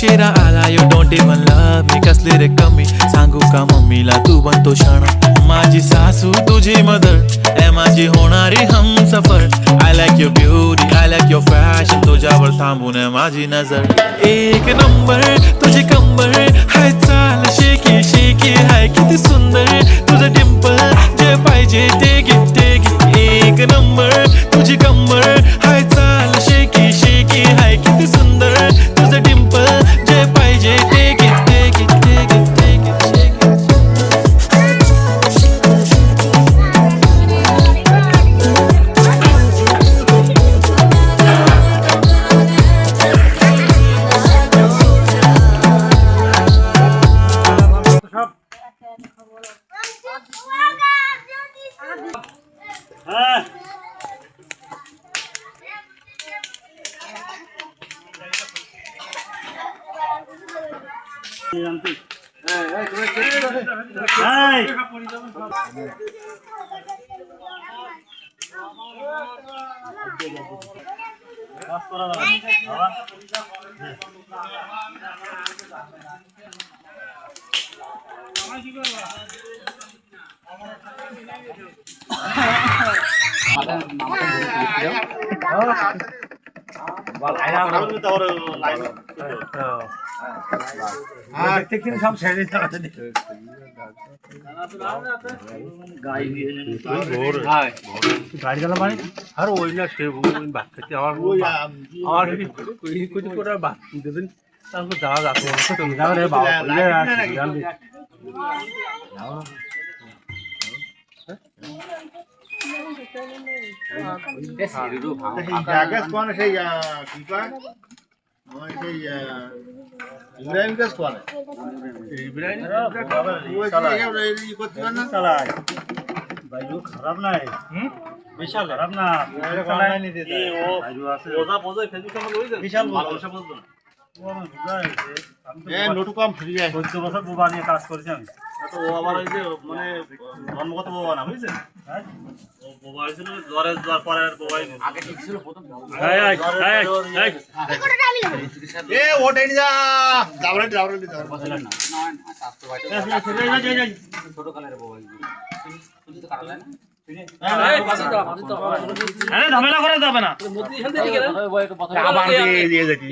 उशिरा आला you don't even love me कसली रे कमी सांगू का मम्मीला तू बनतो शाणा माझी सासू तुझी मदर ए माझी होणारी Humsafar I like your beauty I like your fashion तुझ्यावर थांबून माझी नजर एक नंबर तुझी कंबर हाय चाल शेकी शेकी हाय किती सुंदर तुझं डिंपल जे पाहिजे ते घे एक नंबर तुझी कंबर हाय चाल शेकी शेकी हाय किती सुंदर तुझं डिंपल जे पाहिजे ते घे ইব্রাহিম কাজ করে ইব্রাহিম ভাই খারাপ নাই বিশাল খারাপ না বিশাল নোটু কম ফ্রি 14 বছর বোবা নিয়ে কাজ করেছি আমি তো ও আবার ওই যে মানে জন্মগত বোবা না বুঝছেন হ্যাঁ ও বোবা হয়েছিল জ্বরে জ্বর পরে বোবাই আগে ঠিক ছিল প্রথম এ ওটাই যা দাবড়ে বসলেন না স্বাস্থ্য ভাই ছোট কালের বোবাই তুমি তো কাটা যায় না ঝামেলা করে যাবে না আবার দিয়ে যাচ্ছি